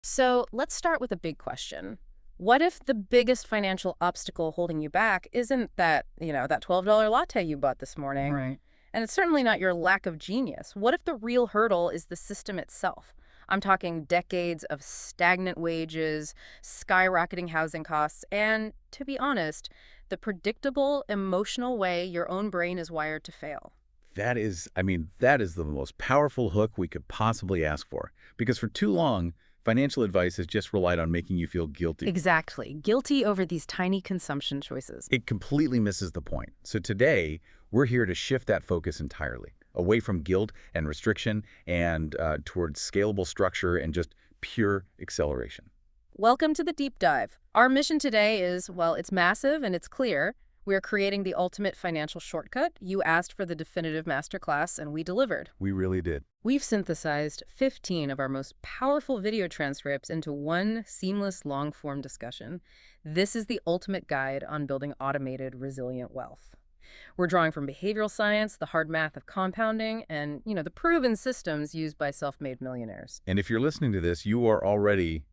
So let's start with a big question. What if the biggest financial obstacle holding you back isn't that $12 latte you bought this morning? Right. And it's certainly not your lack of genius. What if the real hurdle is the system itself? I'm talking decades of stagnant wages, skyrocketing housing costs, and, to be honest, the predictable, emotional way your own brain is wired to fail. That is the most powerful hook we could possibly ask for. Because for too long, financial advice has just relied on making you feel guilty. Exactly. Guilty over these tiny consumption choices. It completely misses the point. So today, we're here to shift that focus entirely, away from guilt and restriction and towards scalable structure and just pure acceleration. Welcome to the deep dive. Our mission today is, well, it's massive and it's clear. We're creating the ultimate financial shortcut. You asked for the definitive masterclass, and we delivered. We really did. We've synthesized 15 of our most powerful video transcripts into one seamless long-form discussion. This is the ultimate guide on building automated, resilient wealth. We're drawing from behavioral science, the hard math of compounding, and, the proven systems used by self-made millionaires. And if you're listening to this, you are already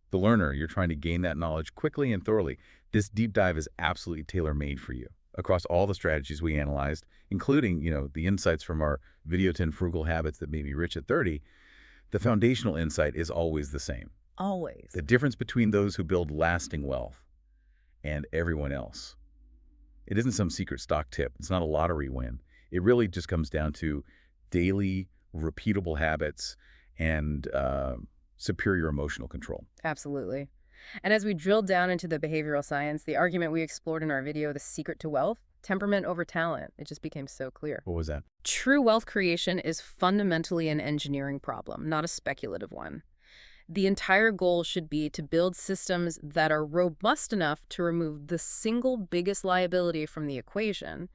the learner. You're trying to gain that knowledge quickly and thoroughly. This deep dive is absolutely tailor-made for you across all the strategies we analyzed, including, the insights from our Video 10 Frugal Habits That Made Me Rich at 30. The foundational insight is always the same. Always. The difference between those who build lasting wealth and everyone else. It isn't some secret stock tip. It's not a lottery win. It really just comes down to daily, repeatable habits and superior emotional control. Absolutely. And as we drill down into the behavioral science, the argument we explored in our video, The Secret to Wealth, temperament over talent, it just became so clear. What was that? True wealth creation is fundamentally an engineering problem, not a speculative one. The entire goal should be to build systems that are robust enough to remove the single biggest liability from the equation,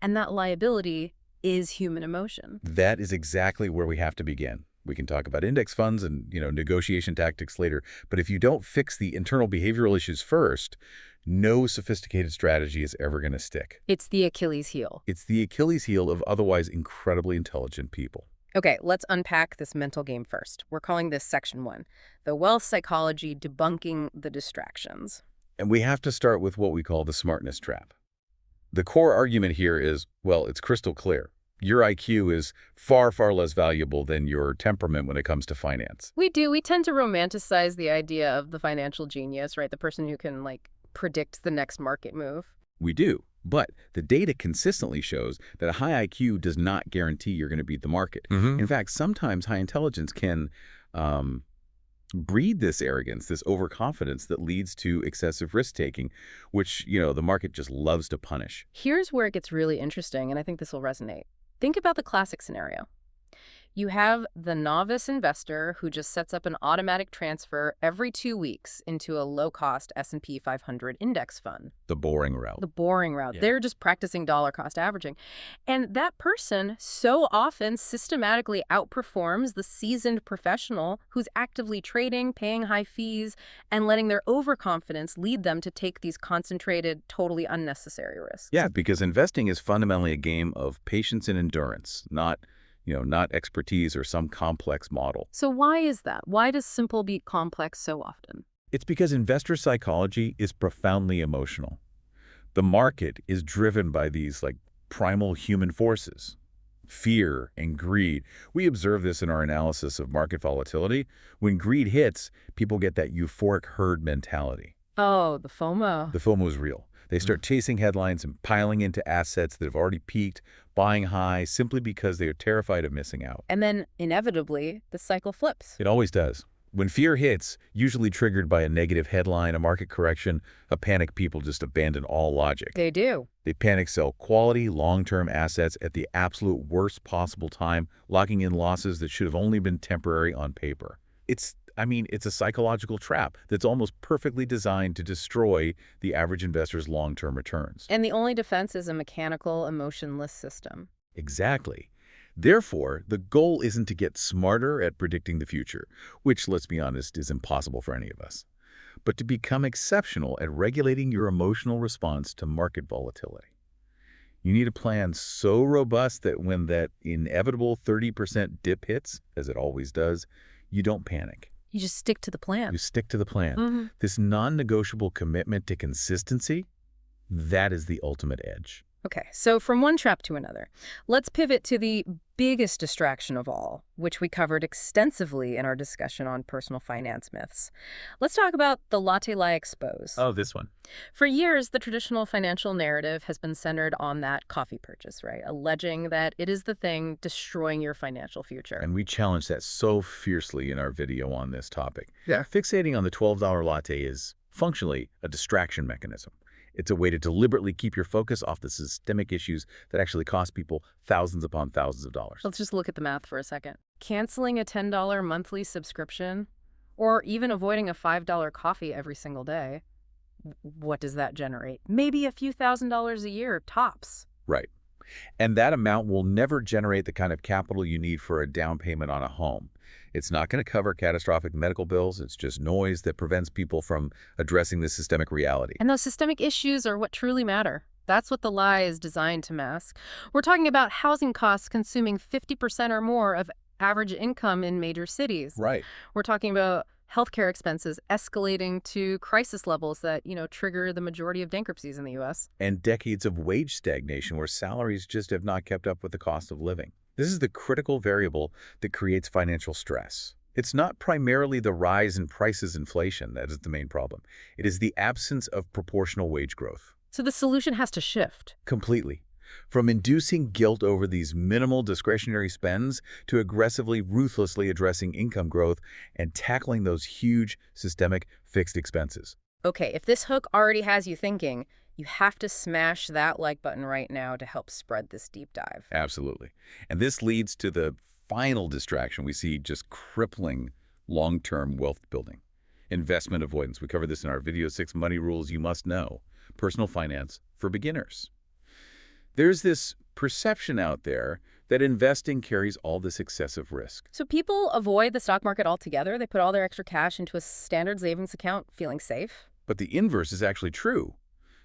and that liability is human emotion. That is exactly where we have to begin. We can talk about index funds and, negotiation tactics later. But if you don't fix the internal behavioral issues first, no sophisticated strategy is ever going to stick. It's the Achilles heel. It's the Achilles heel of otherwise incredibly intelligent people. Okay, let's unpack this mental game first. We're calling this section 1, the wealth psychology debunking the distractions. And we have to start with what we call the smartness trap. The core argument here is, well, it's crystal clear. Your IQ is far, far less valuable than your temperament when it comes to finance. We do. We tend to romanticize the idea of the financial genius, right? The person who can, predict the next market move. We do. But the data consistently shows that a high IQ does not guarantee you're going to beat the market. In fact, sometimes high intelligence can breed this arrogance, this overconfidence that leads to excessive risk-taking, which, the market just loves to punish. Here's where it gets really interesting, and I think this will resonate. Think about the classic scenario. You have the novice investor who just sets up an automatic transfer every 2 weeks into a low-cost S&P 500 index fund. The boring route. The boring route. Yeah. They're just practicing dollar cost averaging. And that person so often systematically outperforms the seasoned professional who's actively trading, paying high fees, and letting their overconfidence lead them to take these concentrated, totally unnecessary risks. Yeah, because investing is fundamentally a game of patience and endurance, not expertise or some complex model. So why is that? Why does simple beat complex so often? It's because investor psychology is profoundly emotional. The market is driven by these primal human forces, fear and greed. We observe this in our analysis of market volatility. When greed hits, people get that euphoric herd mentality. Oh, the FOMO. The FOMO is real. They start chasing headlines and piling into assets that have already peaked, buying high simply because they are terrified of missing out. And then, inevitably, the cycle flips. It always does. When fear hits, usually triggered by a negative headline, a market correction, a panic, people just abandon all logic. They do. They panic sell quality, long-term assets at the absolute worst possible time, locking in losses that should have only been temporary on paper. It's a psychological trap that's almost perfectly designed to destroy the average investor's long-term returns. And the only defense is a mechanical, emotionless system. Exactly. Therefore, the goal isn't to get smarter at predicting the future, which, let's be honest, is impossible for any of us, but to become exceptional at regulating your emotional response to market volatility. You need a plan so robust that when that inevitable 30% dip hits, as it always does, you don't panic. You just stick to the plan. You stick to the plan. hmm This non-negotiable commitment to consistency, that is the ultimate edge. Okay, so from one trap to another, let's pivot to the biggest distraction of all, which we covered extensively in our discussion on personal finance myths. Let's talk about the latte lie expose. Oh, this one. For years, the traditional financial narrative has been centered on that coffee purchase, right? Alleging that it is the thing destroying your financial future. And we challenge that so fiercely in our video on this topic. Yeah. Fixating on the $12 latte is functionally a distraction mechanism. It's a way to deliberately keep your focus off the systemic issues that actually cost people thousands upon thousands of dollars. Let's just look at the math for a second. Canceling a $10 monthly subscription, or even avoiding a $5 coffee every single day, what does that generate? Maybe a few $1,000s a year, tops. Right. And that amount will never generate the kind of capital you need for a down payment on a home. It's not going to cover catastrophic medical bills. It's just noise that prevents people from addressing the systemic reality. And those systemic issues are what truly matter. That's what the lie is designed to mask. We're talking about housing costs consuming 50% or more of average income in major cities. Right. We're talking about healthcare expenses escalating to crisis levels that, trigger the majority of bankruptcies in the U.S. And decades of wage stagnation where salaries just have not kept up with the cost of living. This is the critical variable that creates financial stress. It's not primarily the rise in prices inflation that is the main problem. It is the absence of proportional wage growth. So the solution has to shift. Completely. From inducing guilt over these minimal discretionary spends to aggressively, ruthlessly addressing income growth and tackling those huge, systemic, fixed expenses. Okay, if this hook already has you thinking, you have to smash that like button right now to help spread this deep dive. Absolutely. And this leads to the final distraction we see just crippling long-term wealth building. Investment avoidance. We covered this in our video 6 Money Rules You Must Know. Personal finance for beginners. There's this perception out there that investing carries all this excessive risk. So people avoid the stock market altogether. They put all their extra cash into a standard savings account, feeling safe. But the inverse is actually true.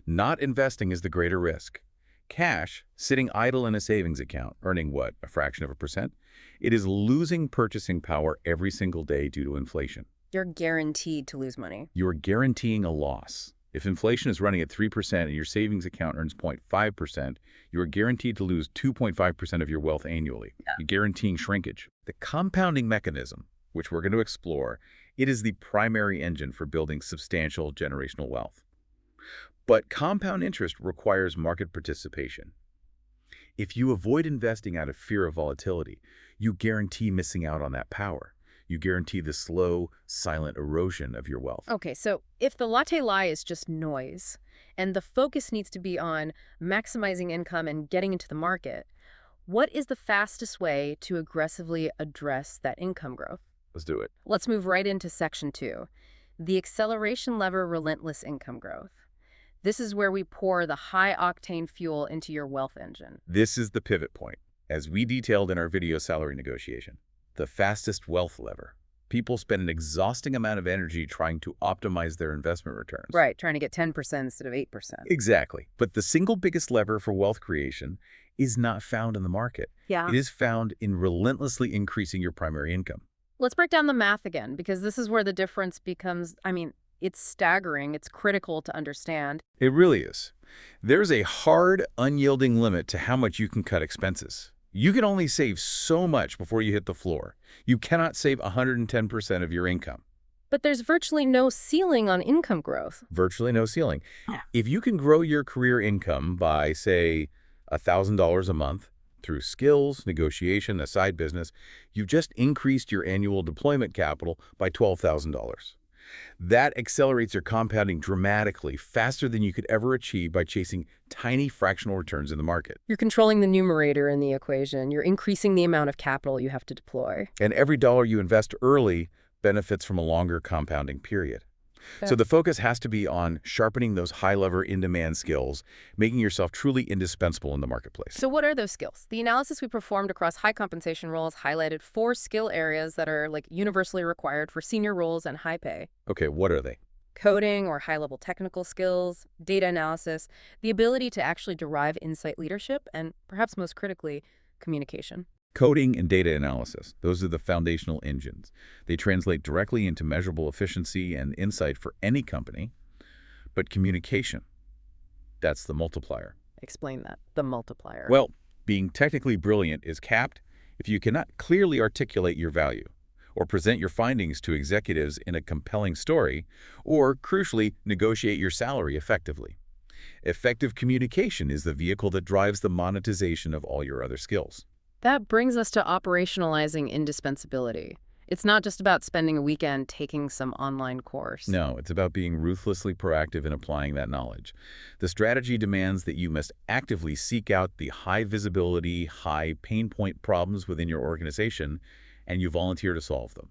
Not investing is the greater risk. Cash, sitting idle in a savings account, earning what, a fraction of a percent? It is losing purchasing power every single day due to inflation. You're guaranteed to lose money. You are guaranteeing a loss. If inflation is running at 3% and your savings account earns 0.5%, you are guaranteed to lose 2.5% of your wealth annually. Yeah. You're guaranteeing shrinkage. The compounding mechanism, which we're going to explore, it is the primary engine for building substantial generational wealth. But compound interest requires market participation. If you avoid investing out of fear of volatility, you guarantee missing out on that power. You guarantee the slow, silent erosion of your wealth. Okay, so if the latte lie is just noise, and the focus needs to be on maximizing income and getting into the market, what is the fastest way to aggressively address that income growth? Let's do it. Let's move right into section 2, the acceleration lever relentless income growth. This is where we pour the high-octane fuel into your wealth engine. This is the pivot point, as we detailed in our video salary negotiation. The fastest wealth lever. People spend an exhausting amount of energy trying to optimize their investment returns. Right, trying to get 10% instead of 8%. Exactly. But the single biggest lever for wealth creation is not found in the market. Yeah. It is found in relentlessly increasing your primary income. Let's break down the math again, because this is where the difference becomes, it's staggering. It's critical to understand. It really is. There's a hard, unyielding limit to how much you can cut expenses. You can only save so much before you hit the floor. You cannot save 110% of your income. But there's virtually no ceiling on income growth. Virtually no ceiling. Yeah. If you can grow your career income by, say, $1,000 a month through skills, negotiation, a side business, you've just increased your annual deployment capital by $12,000. That accelerates your compounding dramatically, faster than you could ever achieve by chasing tiny fractional returns in the market. You're controlling the numerator in the equation. You're increasing the amount of capital you have to deploy. And every dollar you invest early benefits from a longer compounding period. Yeah. So the focus has to be on sharpening those high-lever, in-demand skills, making yourself truly indispensable in the marketplace. So what are those skills? The analysis we performed across high compensation roles highlighted 4 skill areas that are universally required for senior roles and high pay. Okay, what are they? Coding or high-level technical skills, data analysis, the ability to actually derive insight leadership, and perhaps most critically, communication. Coding and data analysis, those are the foundational engines. They translate directly into measurable efficiency and insight for any company. But communication, that's the multiplier. Explain that. The multiplier. Well, being technically brilliant is capped if you cannot clearly articulate your value, or present your findings to executives in a compelling story, or, crucially, negotiate your salary effectively. Effective communication is the vehicle that drives the monetization of all your other skills. That brings us to operationalizing indispensability. It's not just about spending a weekend taking some online course. No, it's about being ruthlessly proactive in applying that knowledge. The strategy demands that you must actively seek out the high visibility, high pain point problems within your organization, and you volunteer to solve them,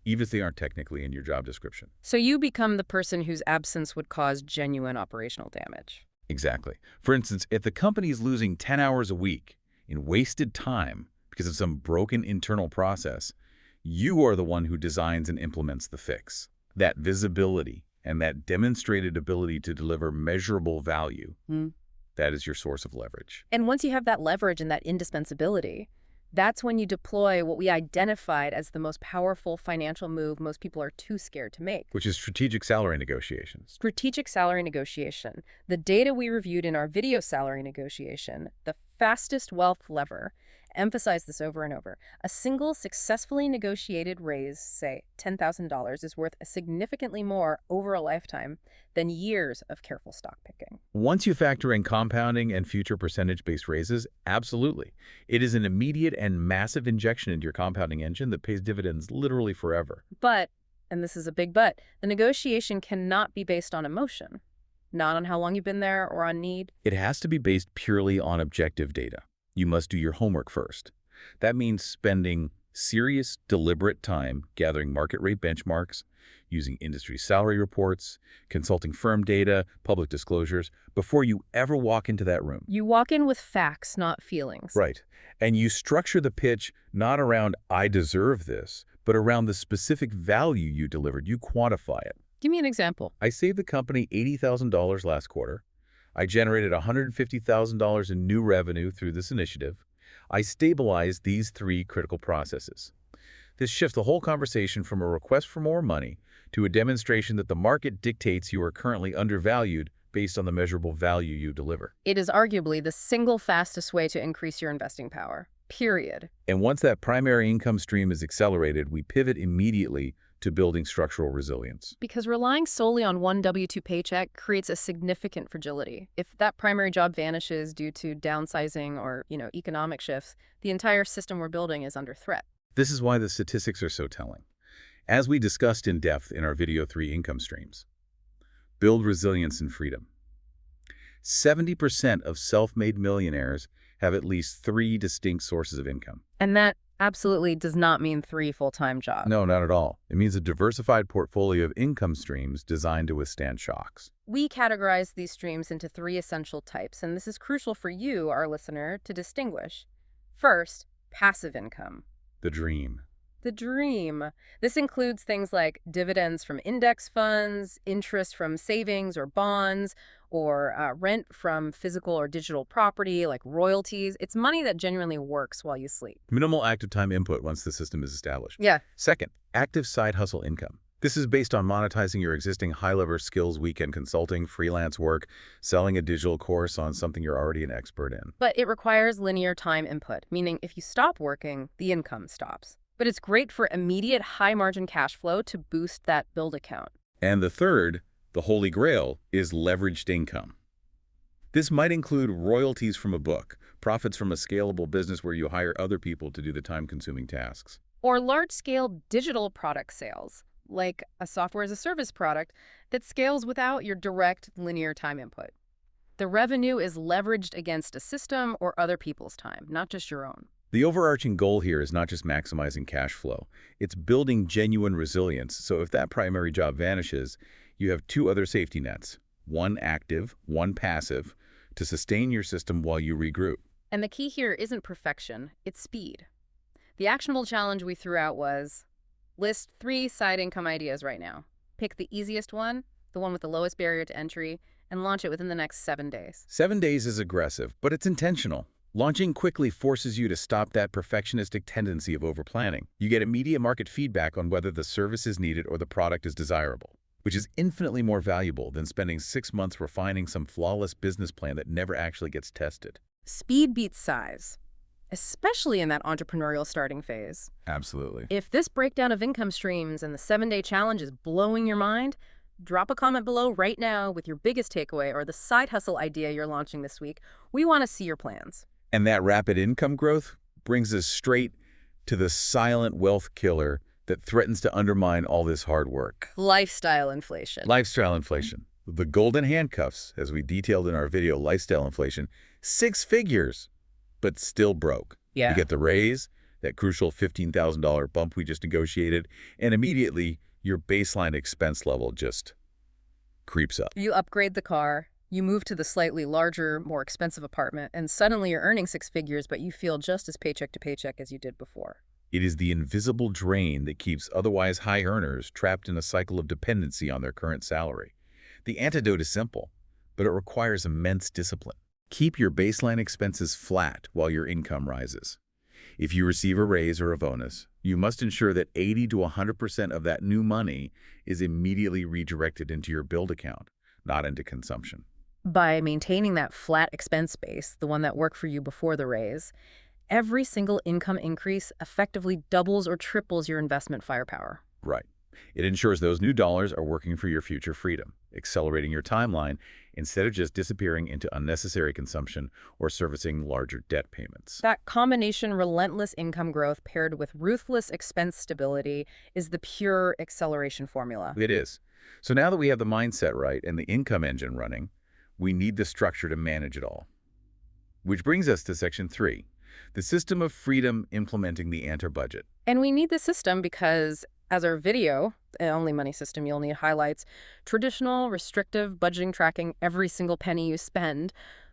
even if they aren't technically in your job description. So you become the person whose absence would cause genuine operational damage. Exactly. For instance, if the company is losing 10 hours a week in wasted time because of some broken internal process, you are the one who designs and implements the fix. That visibility and that demonstrated ability to deliver measurable value, that is your source of leverage. And once you have that leverage and that indispensability, that's when you deploy what we identified as the most powerful financial move most people are too scared to make. Which is strategic salary negotiations. Strategic salary negotiation. The data we reviewed in our video salary negotiation, the fastest wealth lever, emphasize this over and over. A single successfully negotiated raise, say $10,000, is worth significantly more over a lifetime than years of careful stock picking. Once you factor in compounding and future percentage-based raises, absolutely. It is an immediate and massive injection into your compounding engine that pays dividends literally forever. But, and this is a big but, the negotiation cannot be based on emotion, not on how long you've been there or on need. It has to be based purely on objective data. You must do your homework first. That means spending serious, deliberate time gathering market rate benchmarks, using industry salary reports, consulting firm data, public disclosures, before you ever walk into that room. You walk in with facts, not feelings. Right. And you structure the pitch not around, I deserve this, but around the specific value you delivered. You quantify it. Give me an example. I saved the company $80,000 last quarter. I generated $150,000 in new revenue through this initiative. I stabilized these three critical processes. This shifts the whole conversation from a request for more money to a demonstration that the market dictates you are currently undervalued based on the measurable value you deliver. It is arguably the single fastest way to increase your investing power, period. And once that primary income stream is accelerated, we pivot immediately to building structural resilience. Because relying solely on one W-2 paycheck creates a significant fragility. If that primary job vanishes due to downsizing or, economic shifts, the entire system we're building is under threat. This is why the statistics are so telling. As we discussed in depth in our video 3 income streams, build resilience and freedom. 70% of self-made millionaires have at least 3 distinct sources of income. And that absolutely does not mean 3 full-time jobs. No, not at all. It means a diversified portfolio of income streams designed to withstand shocks. We categorize these streams into 3 essential types, and this is crucial for you, our listener, to distinguish. First, passive income. The dream. The dream. This includes things like dividends from index funds, interest from savings or bonds, or rent from physical or digital property like royalties. It's money that genuinely works while you sleep. Minimal active time input once the system is established. Yeah. Second, active side hustle income. This is based on monetizing your existing high-level skills, weekend consulting, freelance work, selling a digital course on something you're already an expert in. But it requires linear time input, meaning if you stop working, the income stops. But it's great for immediate high-margin cash flow to boost that build account. And the third, the holy grail, is leveraged income. This might include royalties from a book, profits from a scalable business where you hire other people to do the time-consuming tasks. Or large-scale digital product sales, like a software-as-a-service product that scales without your direct linear time input. The revenue is leveraged against a system or other people's time, not just your own. The overarching goal here is not just maximizing cash flow. It's building genuine resilience, so if that primary job vanishes, you have 2 other safety nets, one active, one passive, to sustain your system while you regroup. And the key here isn't perfection, it's speed. The actionable challenge we threw out was, list 3 side income ideas right now. Pick the easiest one, the one with the lowest barrier to entry, and launch it within the next 7 days. 7 days is aggressive, but it's intentional. Launching quickly forces you to stop that perfectionistic tendency of overplanning. You get immediate market feedback on whether the service is needed or the product is desirable, which is infinitely more valuable than spending 6 months refining some flawless business plan that never actually gets tested. Speed beats size, especially in that entrepreneurial starting phase. Absolutely. If this breakdown of income streams and the 7-day challenge is blowing your mind, drop a comment below right now with your biggest takeaway or the side hustle idea you're launching this week. We want to see your plans. And that rapid income growth brings us straight to the silent wealth killer that threatens to undermine all this hard work. Lifestyle inflation. Lifestyle inflation. The golden handcuffs, as we detailed in our video, Lifestyle Inflation, 6 figures, but still broke. Yeah. You get the raise, that crucial $15,000 bump we just negotiated, and immediately your baseline expense level just creeps up. You upgrade the car, you move to the slightly larger, more expensive apartment, and suddenly you're earning 6 figures, but you feel just as paycheck to paycheck as you did before. It is the invisible drain that keeps otherwise high earners trapped in a cycle of dependency on their current salary. The antidote is simple, but it requires immense discipline. Keep your baseline expenses flat while your income rises. If you receive a raise or a bonus, you must ensure that 80 to 100% of that new money is immediately redirected into your build account, not into consumption. By maintaining that flat expense base, the one that worked for you before the raise, every single income increase effectively doubles or triples your investment firepower. Right. It ensures those new dollars are working for your future freedom, accelerating your timeline instead of just disappearing into unnecessary consumption or servicing larger debt payments. That combination relentless income growth paired with ruthless expense stability is the pure acceleration formula. It is. So now that we have the mindset right and the income engine running, we need the structure to manage it all. Which brings us to Section 3, the system of freedom implementing the anti-budget. And we need the system because, as our video, the Only Money System You'll Need highlights, traditional, restrictive budgeting tracking every single penny you spend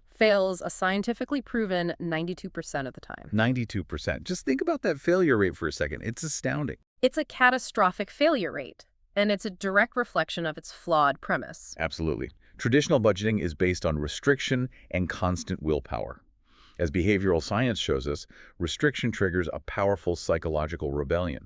fails a scientifically proven 92% of the time. 92%. Just think about that failure rate for a second. It's astounding. It's a catastrophic failure rate, and it's a direct reflection of its flawed premise. Absolutely. Traditional budgeting is based on restriction and constant willpower. As behavioral science shows us, restriction triggers a powerful psychological rebellion.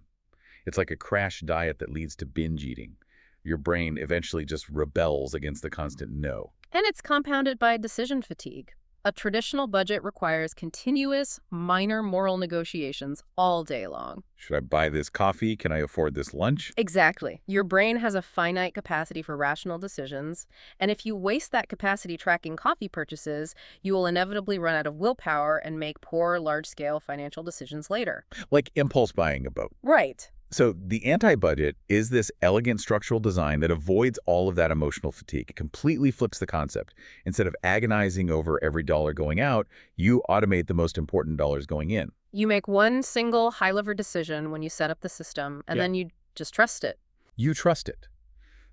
It's like a crash diet that leads to binge eating. Your brain eventually just rebels against the constant no. And it's compounded by decision fatigue. A traditional budget requires continuous, minor moral negotiations all day long. Should I buy this coffee? Can I afford this lunch? Exactly. Your brain has a finite capacity for rational decisions, and if you waste that capacity tracking coffee purchases, you will inevitably run out of willpower and make poor, large-scale financial decisions later. Like impulse buying a boat. Right. So the anti-budget is this elegant structural design that avoids all of that emotional fatigue. It completely flips the concept. Instead of agonizing over every dollar going out, you automate the most important dollars going in. You make one single high-lever decision when you set up the system, and then you just trust it. You trust it.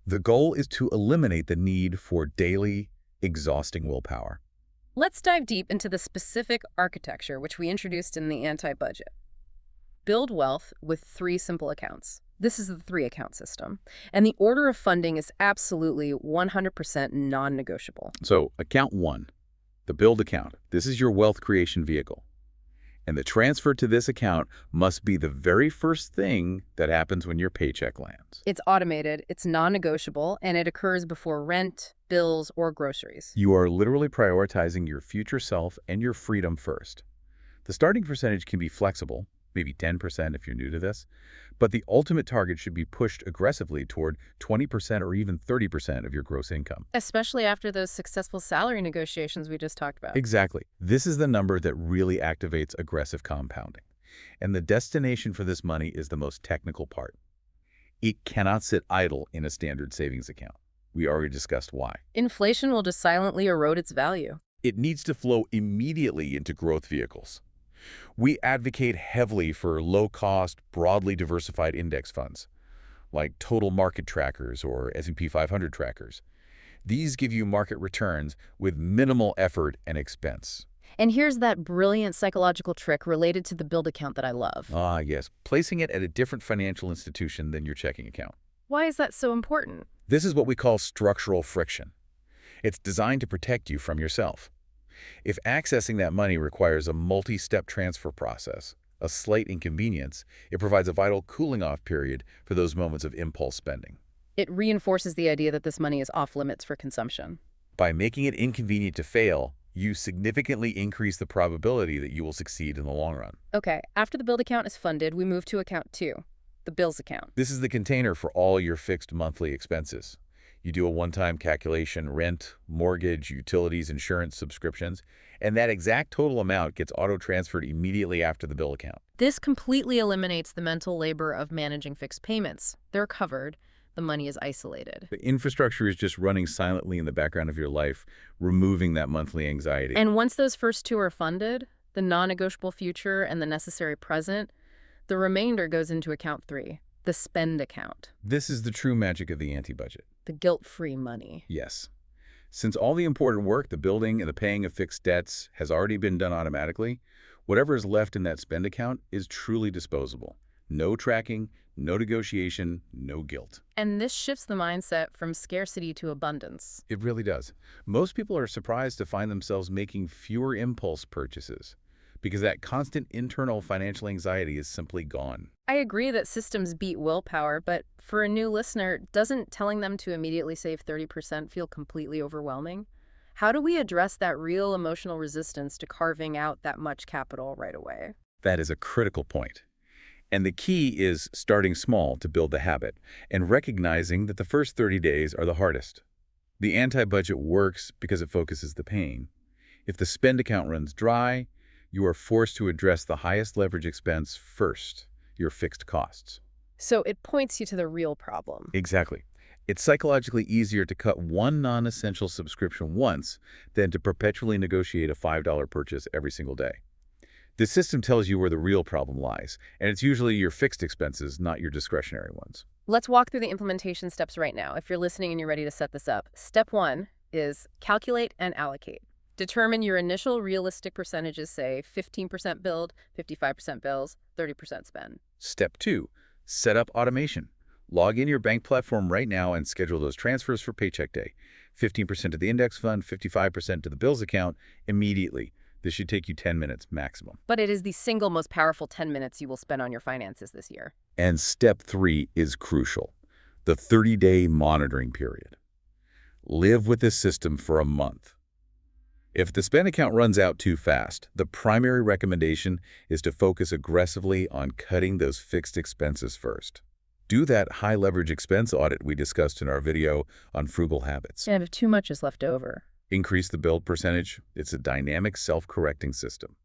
The goal is to eliminate the need for daily, exhausting willpower. Let's dive deep into the specific architecture which we introduced in the anti-budget. Build wealth with 3 simple accounts. This is the 3-account system. And the order of funding is absolutely 100% non-negotiable. So, account 1, the build account. This is your wealth creation vehicle. And the transfer to this account must be the very first thing that happens when your paycheck lands. It's automated, it's non-negotiable, and it occurs before rent, bills, or groceries. You are literally prioritizing your future self and your freedom first. The starting percentage can be flexible, maybe 10% if you're new to this, but the ultimate target should be pushed aggressively toward 20% or even 30% of your gross income. Especially after those successful salary negotiations we just talked about. Exactly. This is the number that really activates aggressive compounding. And the destination for this money is the most technical part. It cannot sit idle in a standard savings account. We already discussed why. Inflation will just silently erode its value. It needs to flow immediately into growth vehicles. We advocate heavily for low-cost, broadly diversified index funds, like total market trackers or S&P 500 trackers. These give you market returns with minimal effort and expense. And here's that brilliant psychological trick related to the build account that I love. Ah, yes. Placing it at a different financial institution than your checking account. Why is that so important? This is what we call structural friction. It's designed to protect you from yourself. If accessing that money requires a multi-step transfer process, a slight inconvenience, it provides a vital cooling-off period for those moments of impulse spending. It reinforces the idea that this money is off limits for consumption. By making it inconvenient to fail, you significantly increase the probability that you will succeed in the long run. Okay, after the build account is funded, we move to account 2, the bills account. This is the container for all your fixed monthly expenses. You do a one-time calculation, rent, mortgage, utilities, insurance, subscriptions, and that exact total amount gets auto-transferred immediately after the bill account. This completely eliminates the mental labor of managing fixed payments. They're covered. The money is isolated. The infrastructure is just running silently in the background of your life, removing that monthly anxiety. And once those first two are funded, the non-negotiable future and the necessary present, the remainder goes into account 3, the spend account, This is the true magic of the anti-budget. the guilt-free money. Yes. Since all the important work, the building and the paying of fixed debts, has already been done automatically, whatever is left in that spend account is truly disposable. No tracking, no negotiation, no guilt. And this shifts the mindset from scarcity to abundance. It really does. Most people are surprised to find themselves making fewer impulse purchases because that constant internal financial anxiety is simply gone. I agree that systems beat willpower, but for a new listener, doesn't telling them to immediately save 30% feel completely overwhelming? How do we address that real emotional resistance to carving out that much capital right away? That is a critical point. And the key is starting small to build the habit and recognizing that the first 30 days are the hardest. The anti-budget works because it focuses the pain. If the spend account runs dry, you are forced to address the highest leverage expense first, your fixed costs. So it points you to the real problem. Exactly. It's psychologically easier to cut one non-essential subscription once than to perpetually negotiate a $5 purchase every single day. The system tells you where the real problem lies, and it's usually your fixed expenses, not your discretionary ones. Let's walk through the implementation steps right now. If you're listening and you're ready to set this up, step 1 is calculate and allocate. Determine your initial realistic percentages, say 15% build, 55% bills, 30% spend. Step 2, set up automation. Log in your bank platform right now and schedule those transfers for paycheck day. 15% to the index fund, 55% to the bills account immediately. This should take you 10 minutes maximum. But it is the single most powerful 10 minutes you will spend on your finances this year. And step 3 is crucial, the 30-day monitoring period. Live with this system for a month. If the spend account runs out too fast, the primary recommendation is to focus aggressively on cutting those fixed expenses first. Do that high-leverage expense audit we discussed in our video on frugal habits. And if too much is left over, Increase the build percentage. It's a dynamic self-correcting system.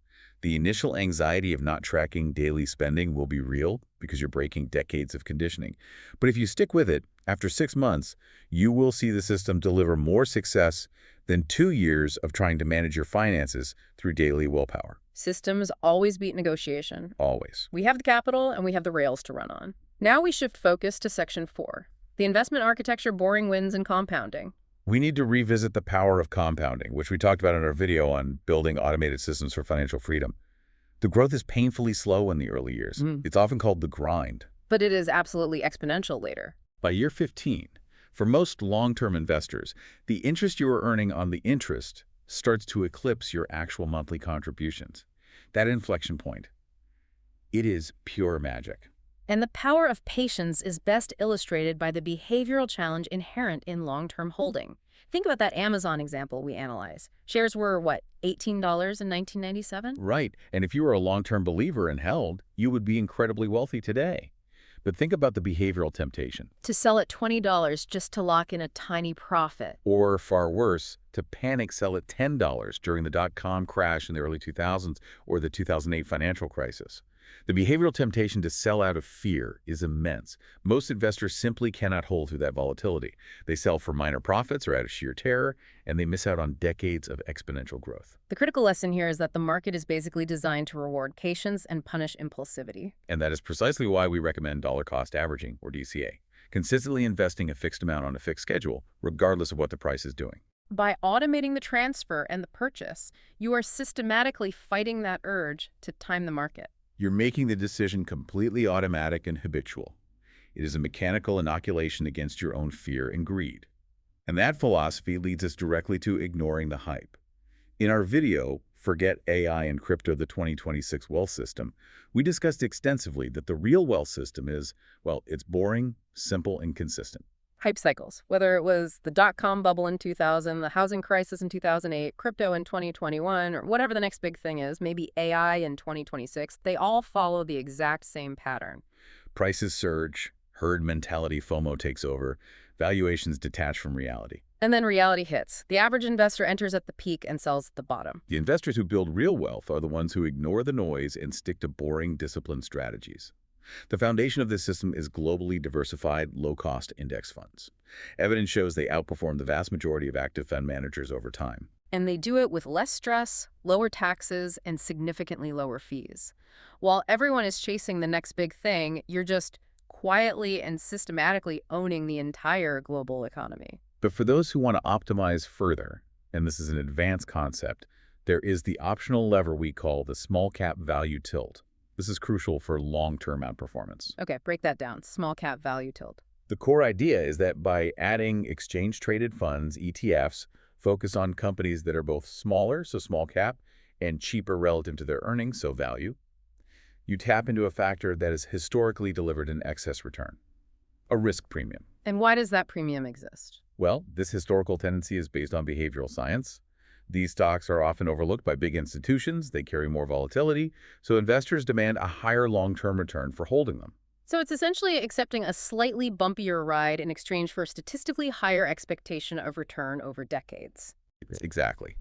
The initial anxiety of not tracking daily spending will be real because you're breaking decades of conditioning. But if you stick with it, after 6 months, you will see the system deliver more success than 2 years of trying to manage your finances through daily willpower. systems always beat negotiation. Always. We have the capital and we have the rails to run on. Now we shift focus to section 4, the investment architecture, boring wins, and compounding. We need to revisit the power of compounding, which we talked about in our video on building automated systems for financial freedom. The growth is painfully slow in the early years. It's often called the grind. But it is absolutely exponential later. By year 15, for most long-term investors, the interest you are earning on the interest starts to eclipse your actual monthly contributions. That inflection point, it is pure magic. And the power of patience is best illustrated by the behavioral challenge inherent in long-term holding. Think about that Amazon example we analyzed. Shares were, what, $18 in 1997? Right, and if you were a long-term believer and held, you would be incredibly wealthy today. But think about the behavioral temptation. To sell at $20 just to lock in a tiny profit. Or, far worse, to panic sell at $10 during the dot-com crash in the early 2000s or the 2008 financial crisis. The behavioral temptation to sell out of fear is immense. Most investors simply cannot hold through that volatility. They sell for minor profits or out of sheer terror, and they miss out on decades of exponential growth. The critical lesson here is that the market is basically designed to reward patience and punish impulsivity. And that is precisely why we recommend dollar-cost averaging, or DCA, consistently investing a fixed amount on a fixed schedule, regardless of what the price is doing. By automating the transfer and the purchase, you are systematically fighting that urge to time the market. You're making the decision completely automatic and habitual. It is a mechanical inoculation against your own fear and greed. And that philosophy leads us directly to ignoring the hype. In our video, Forget AI and Crypto, the 2026 Wealth System, we discussed extensively that the real wealth system is, well, it's boring, simple, and consistent. Hype cycles, whether it was the dot-com bubble in 2000, the housing crisis in 2008, crypto in 2021, or whatever the next big thing is, maybe AI in 2026, they all follow the exact same pattern. Prices surge, herd mentality FOMO takes over, valuations detach from reality. And then reality hits. The average investor enters at the peak and sells at the bottom. The investors who build real wealth are the ones who ignore the noise and stick to boring, disciplined strategies. The foundation of this system is globally diversified, low-cost index funds. Evidence shows they outperform the vast majority of active fund managers over time. And they do it with less stress, lower taxes, and significantly lower fees. While everyone is chasing the next big thing, you're just quietly and systematically owning the entire global economy. But for those who want to optimize further, and this is an advanced concept, there is the optional lever we call the small cap value tilt. This is crucial for long-term outperformance. Okay, break that down. Small cap value tilt. The core idea is that by adding exchange-traded funds, ETFs, focused on companies that are both smaller, so small cap, and cheaper relative to their earnings, so value, you tap into a factor that has historically delivered an excess return, a risk premium. And why does that premium exist? Well, this historical tendency is based on behavioral science. These stocks are often overlooked by big institutions. They carry more volatility, so investors demand a higher long-term return for holding them. So it's essentially accepting a slightly bumpier ride in exchange for a statistically higher expectation of return over decades. Exactly.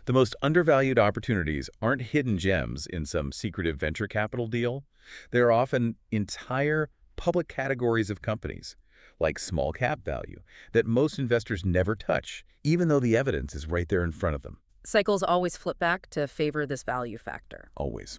The most undervalued opportunities aren't hidden gems in some secretive venture capital deal. They're often entire public categories of companies, like small cap value, that most investors never touch, even though the evidence is right there in front of them. Cycles always flip back to favor this value factor. Always.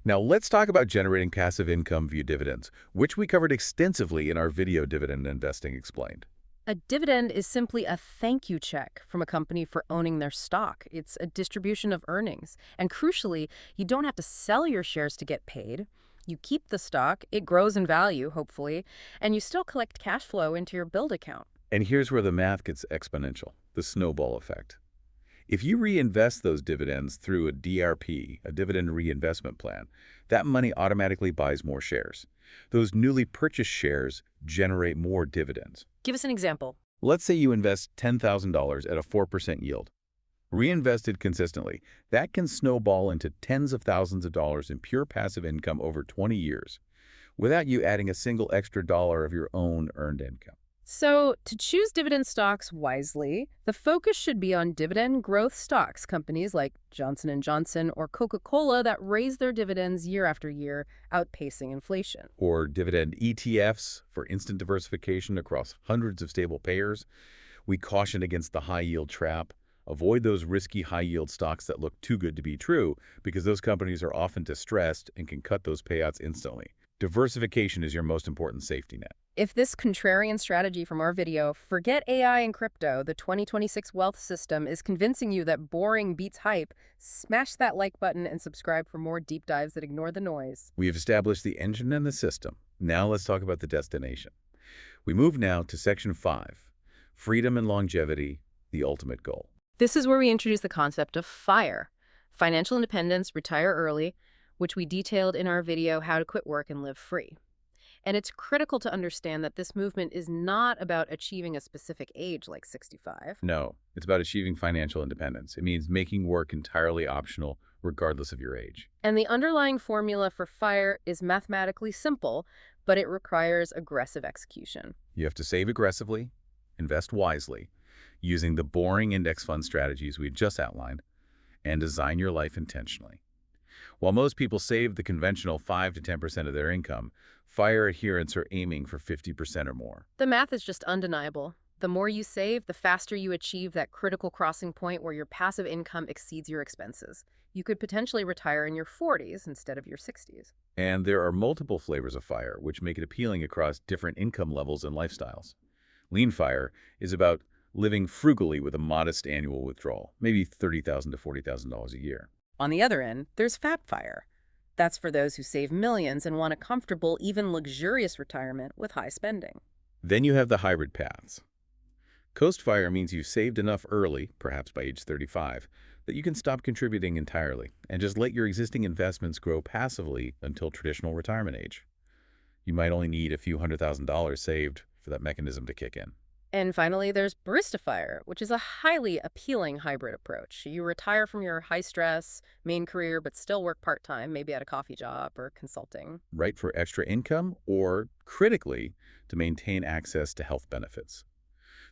Now let's talk about generating passive income via dividends, which we covered extensively in our video Dividend Investing Explained. A dividend is simply a thank you check from a company for owning their stock. It's a distribution of earnings. And crucially, you don't have to sell your shares to get paid. You keep the stock, it grows in value, hopefully, and you still collect cash flow into your build account. And here's where the math gets exponential, the snowball effect. If you reinvest those dividends through a DRP, a dividend reinvestment plan, that money automatically buys more shares. Those newly purchased shares generate more dividends. Give us an example. Let's say you invest $10,000 at a 4% yield. Reinvested consistently, that can snowball into tens of thousands of dollars in pure passive income over 20 years, without you adding a single extra dollar of your own earned income. So, to choose dividend stocks wisely, the focus should be on dividend growth stocks, companies like Johnson & Johnson or Coca-Cola that raise their dividends year after year, outpacing inflation. Or dividend ETFs for instant diversification across hundreds of stable payers. We caution against the high-yield trap. Avoid those risky high-yield stocks that look too good to be true because those companies are often distressed and can cut those payouts instantly. Diversification is your most important safety net. If this contrarian strategy from our video, Forget AI and Crypto, the 2026 Wealth System, is convincing you that boring beats hype, smash that like button and subscribe for more deep dives that ignore the noise. We've established the engine and the system. Now let's talk about the destination. We move now to Section 5, Freedom and Longevity, the Ultimate Goal. This is where we introduce the concept of FIRE, financial independence, retire early, which we detailed in our video, How to Quit Work and Live Free. And it's critical to understand that this movement is not about achieving a specific age like 65. No, it's about achieving financial independence. It means making work entirely optional, regardless of your age. And the underlying formula for FIRE is mathematically simple, but it requires aggressive execution. You have to save aggressively, invest wisely, using the boring index fund strategies we just outlined, and design your life intentionally. While most people save the conventional 5 to 10% of their income, FIRE adherents are aiming for 50% or more. The math is just undeniable. The more you save, the faster you achieve that critical crossing point where your passive income exceeds your expenses. You could potentially retire in your 40s instead of your 60s. And there are multiple flavors of FIRE, which make it appealing across different income levels and lifestyles. Lean FIRE is about living frugally with a modest annual withdrawal, maybe $30,000 to $40,000 a year. On the other end, there's Fat FIRE. That's for those who save millions and want a comfortable, even luxurious retirement with high spending. Then you have the hybrid paths. Coast fire means you've saved enough early, perhaps by age 35, that you can stop contributing entirely and just let your existing investments grow passively until traditional retirement age. You might only need a few $100,000 saved for that mechanism to kick in. And finally, there's barista fire, which is a highly appealing hybrid approach. You retire from your high-stress main career, but still work part-time, maybe at a coffee job or consulting. Right, for extra income or, critically, to maintain access to health benefits.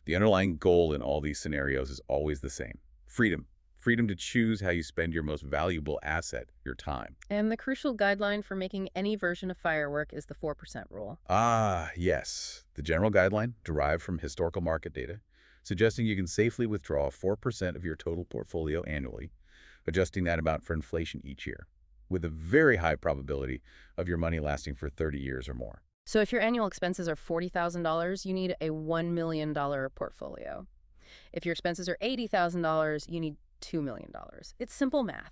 The underlying goal in all these scenarios is always the same: freedom. Freedom to choose how you spend your most valuable asset, your time. And the crucial guideline for making any version of firework is the 4% rule. Ah, yes. The general guideline, derived from historical market data, suggesting you can safely withdraw 4% of your total portfolio annually, adjusting that amount for inflation each year, with a very high probability of your money lasting for 30 years or more. So if your annual expenses are $40,000, you need a $1 million portfolio. If your expenses are $80,000, you need $2 million. It's simple math.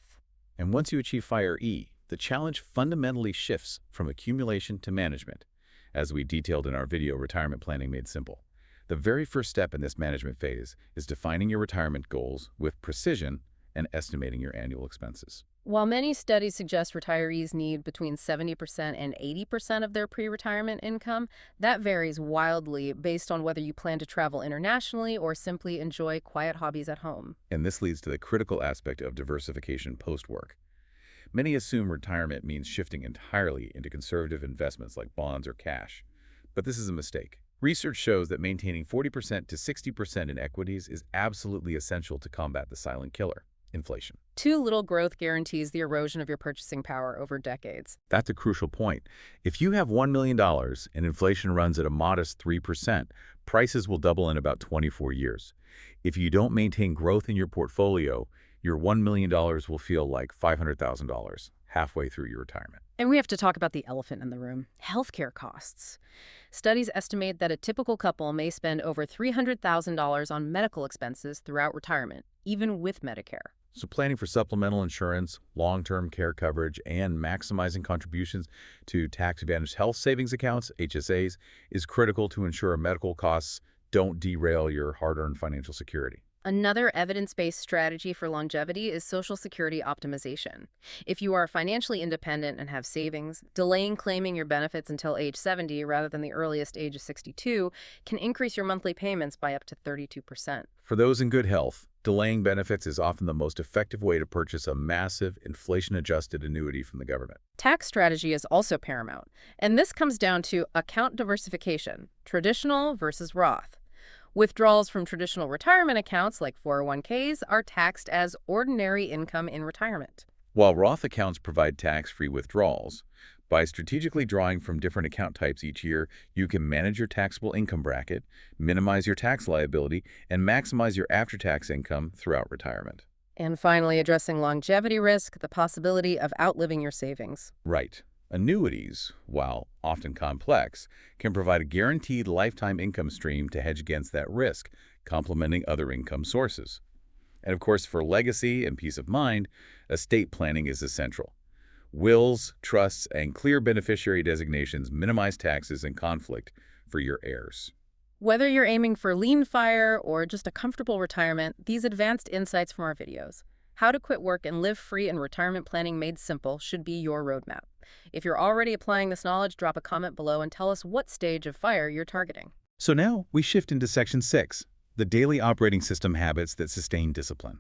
And once you achieve Fire E, the challenge fundamentally shifts from accumulation to management, as we detailed in our video Retirement Planning Made Simple. The very first step in this management phase is defining your retirement goals with precision and estimating your annual expenses. While many studies suggest retirees need between 70% and 80% of their pre-retirement income, that varies wildly based on whether you plan to travel internationally or simply enjoy quiet hobbies at home. And this leads to the critical aspect of diversification post-work. Many assume retirement means shifting entirely into conservative investments like bonds or cash. But this is a mistake. Research shows that maintaining 40% to 60% in equities is absolutely essential to combat the silent killer: inflation. Too little growth guarantees the erosion of your purchasing power over decades. That's a crucial point. If you have $1 million and inflation runs at a modest 3%, prices will double in about 24 years. If you don't maintain growth in your portfolio, your $1 million will feel like $500,000 halfway through your retirement. And we have to talk about the elephant in the room: healthcare costs. Studies estimate that a typical couple may spend over $300,000 on medical expenses throughout retirement, even with Medicare. So planning for supplemental insurance, long-term care coverage, and maximizing contributions to tax-advantaged health savings accounts, HSAs, is critical to ensure medical costs don't derail your hard-earned financial security. Another evidence-based strategy for longevity is Social Security optimization. If you are financially independent and have savings, delaying claiming your benefits until age 70 rather than the earliest age of 62 can increase your monthly payments by up to 32%. For those in good health, delaying benefits is often the most effective way to purchase a massive, inflation-adjusted annuity from the government. Tax strategy is also paramount, and this comes down to account diversification, traditional versus Roth. Withdrawals from traditional retirement accounts like 401ks are taxed as ordinary income in retirement. While Roth accounts provide tax-free withdrawals, by strategically drawing from different account types each year, you can manage your taxable income bracket, minimize your tax liability, and maximize your after-tax income throughout retirement. And finally, addressing longevity risk, the possibility of outliving your savings. Right. Annuities, while often complex, can provide a guaranteed lifetime income stream to hedge against that risk, complementing other income sources. And of course, for legacy and peace of mind, estate planning is essential. Wills, trusts, and clear beneficiary designations minimize taxes and conflict for your heirs. Whether you're aiming for lean fire or just a comfortable retirement, these advanced insights from our videos, How to Quit Work and Live Free and Retirement Planning Made Simple, should be your roadmap. If you're already applying this knowledge, drop a comment below and tell us what stage of fire you're targeting. So now we shift into Section 6, the daily operating system habits that sustain discipline.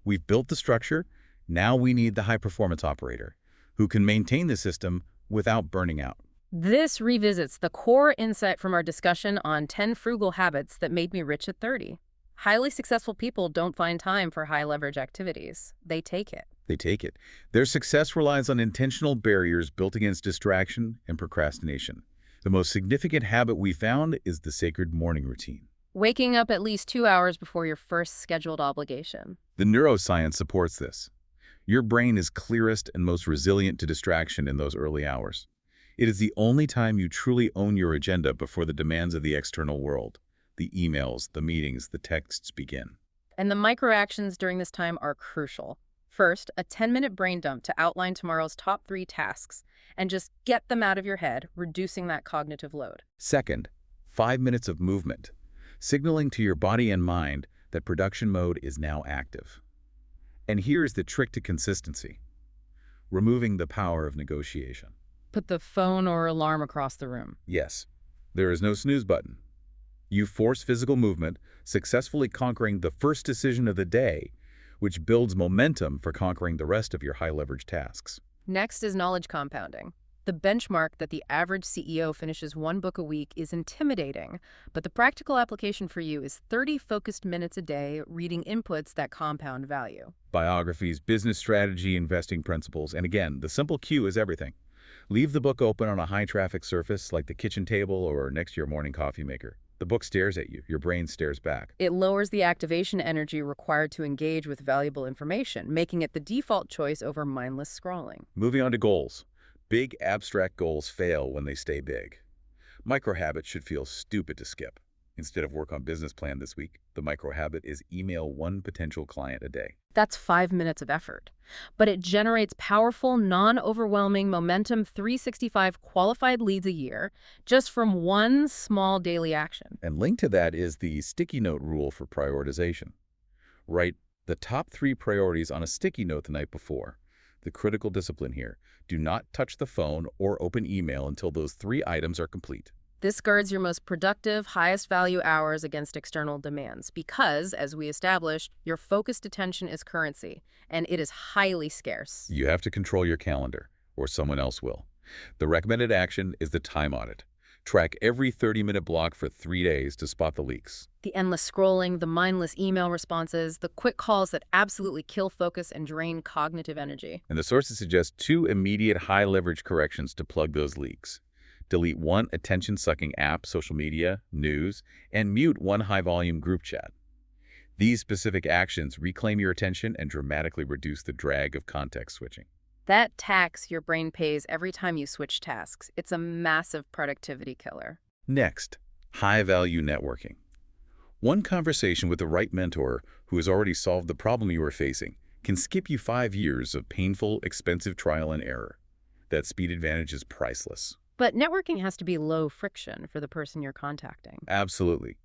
We've built the structure, now we need the high-performance operator, who can maintain the system without burning out. This revisits the core insight from our discussion on 10 frugal habits that made me rich at 30. Highly successful people don't find time for high-leverage activities. They take it. They take it. Their success relies on intentional barriers built against distraction and procrastination. The most significant habit we found is the sacred morning routine. Waking up at least 2 hours before your first scheduled obligation. The neuroscience supports this. Your brain is clearest and most resilient to distraction in those early hours. It is the only time you truly own your agenda before the demands of the external world. The emails, the meetings, the texts begin. And the micro-actions during this time are crucial. First, a 10-minute brain dump to outline tomorrow's top 3 tasks and just get them out of your head, reducing that cognitive load. Second, 5 minutes of movement. signaling to your body and mind that production mode is now active. And here's the trick to consistency: removing the power of negotiation. Put the phone or alarm across the room. Yes, there is no snooze button. You force physical movement, successfully conquering the first decision of the day, which builds momentum for conquering the rest of your high-leverage tasks. Next is knowledge compounding. The benchmark that the average CEO finishes one book a week is intimidating, but the practical application for you is 30 focused minutes a day reading inputs that compound value. Biographies, business strategy, investing principles, and again, the simple cue is everything. Leave the book open on a high-traffic surface like the kitchen table or next to your morning coffee maker. The book stares at you. Your brain stares back. It lowers the activation energy required to engage with valuable information, making it the default choice over mindless scrolling. Moving on to goals. Big, abstract goals fail when they stay big. Micro habits should feel stupid to skip. Instead of work on business plan this week, the micro habit is email one potential client a day. That's 5 minutes of effort. But it generates powerful, non-overwhelming momentum 365 qualified leads a year just from one small daily action. And linked to that is the sticky note rule for prioritization. Write the top 3 priorities on a sticky note the night before. The critical discipline here: do not touch the phone or open email until those 3 items are complete. This guards your most productive, highest value hours against external demands because, as we established, your focused attention is currency, and it is highly scarce. You have to control your calendar, or someone else will. The recommended action is the time audit. Track every 30-minute block for 3 days to spot the leaks. The endless scrolling, the mindless email responses, the quick calls that absolutely kill focus and drain cognitive energy. And the sources suggest 2 immediate high-leverage corrections to plug those leaks. Delete 1 attention-sucking app, social media, news, and mute 1 high-volume group chat. These specific actions reclaim your attention and dramatically reduce the drag of context switching. That tax your brain pays every time you switch tasks. It's a massive productivity killer. Next, high-value networking. One conversation with the right mentor who has already solved the problem you are facing can skip you 5 years of painful, expensive trial and error. That speed advantage is priceless. But networking has to be low friction for the person you're contacting. Absolutely.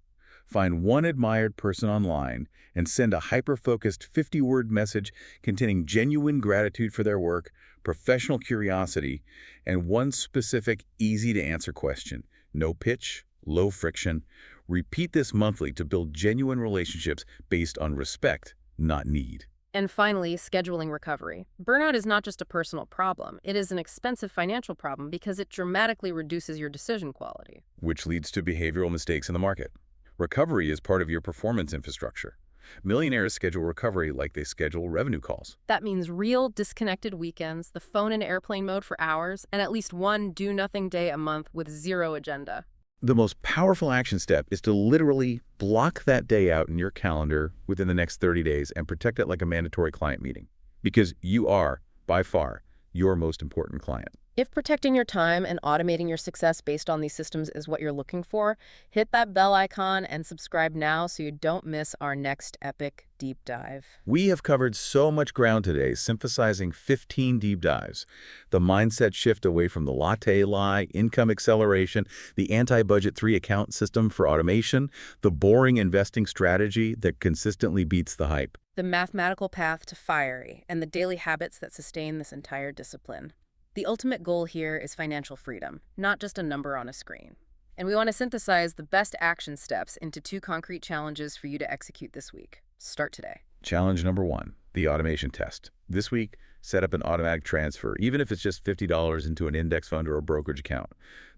Find one admired person online and send a hyper-focused 50-word message containing genuine gratitude for their work, professional curiosity, and one specific, easy-to-answer question. No pitch, low friction. Repeat this monthly to build genuine relationships based on respect, not need. And finally, scheduling recovery. Burnout is not just a personal problem. It is an expensive financial problem because it dramatically reduces your decision quality. Which leads to behavioral mistakes in the market. Recovery is part of your performance infrastructure. Millionaires schedule recovery like they schedule revenue calls. That means real disconnected weekends, the phone in airplane mode for hours, and at least one do-nothing day a month with zero agenda. The most powerful action step is to literally block that day out in your calendar within the next 30 days and protect it like a mandatory client meeting. Because you are, by far, your most important client. If protecting your time and automating your success based on these systems is what you're looking for, hit that bell icon and subscribe now so you don't miss our next epic deep dive. We have covered so much ground today, synthesizing 15 deep dives. The mindset shift away from the latte lie, income acceleration, the anti-budget 3 account system for automation, the boring investing strategy that consistently beats the hype. The mathematical path to fiery, and the daily habits that sustain this entire discipline. The ultimate goal here is financial freedom, not just a number on a screen. And we want to synthesize the best action steps into 2 concrete challenges for you to execute this week. Start today. Challenge number 1, the automation test. This week, set up an automatic transfer, even if it's just $50 into an index fund or a brokerage account.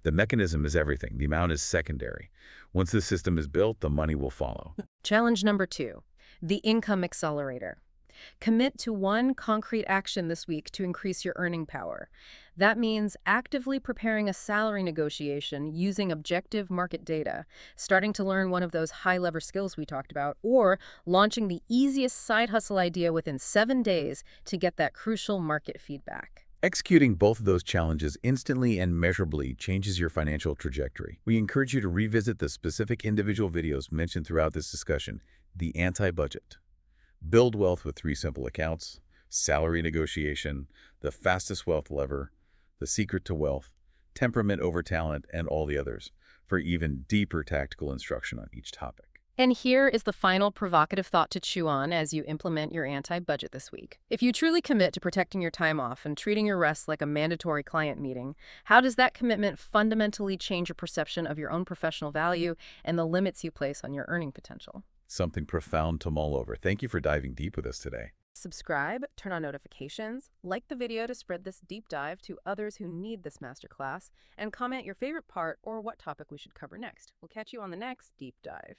The mechanism is everything. The amount is secondary. Once the system is built, the money will follow. Challenge number 2, the income accelerator. Commit to 1 concrete action this week to increase your earning power. That means actively preparing a salary negotiation using objective market data, starting to learn one of those high-lever skills we talked about, or launching the easiest side hustle idea within 7 days to get that crucial market feedback. Executing both of those challenges instantly and measurably changes your financial trajectory. We encourage you to revisit the specific individual videos mentioned throughout this discussion. The anti-budget. Build wealth with 3 simple accounts, salary negotiation, the fastest wealth lever, the secret to wealth, temperament over talent, and all the others. for even deeper tactical instruction on each topic. And here is the final provocative thought to chew on as you implement your anti-budget this week. If you truly commit to protecting your time off and treating your rest like a mandatory client meeting, how does that commitment fundamentally change your perception of your own professional value and the limits you place on your earning potential? Something profound to mull over. Thank you for diving deep with us today. Subscribe, turn on notifications, like the video to spread this deep dive to others who need this masterclass, and comment your favorite part or what topic we should cover next. We'll catch you on the next deep dive.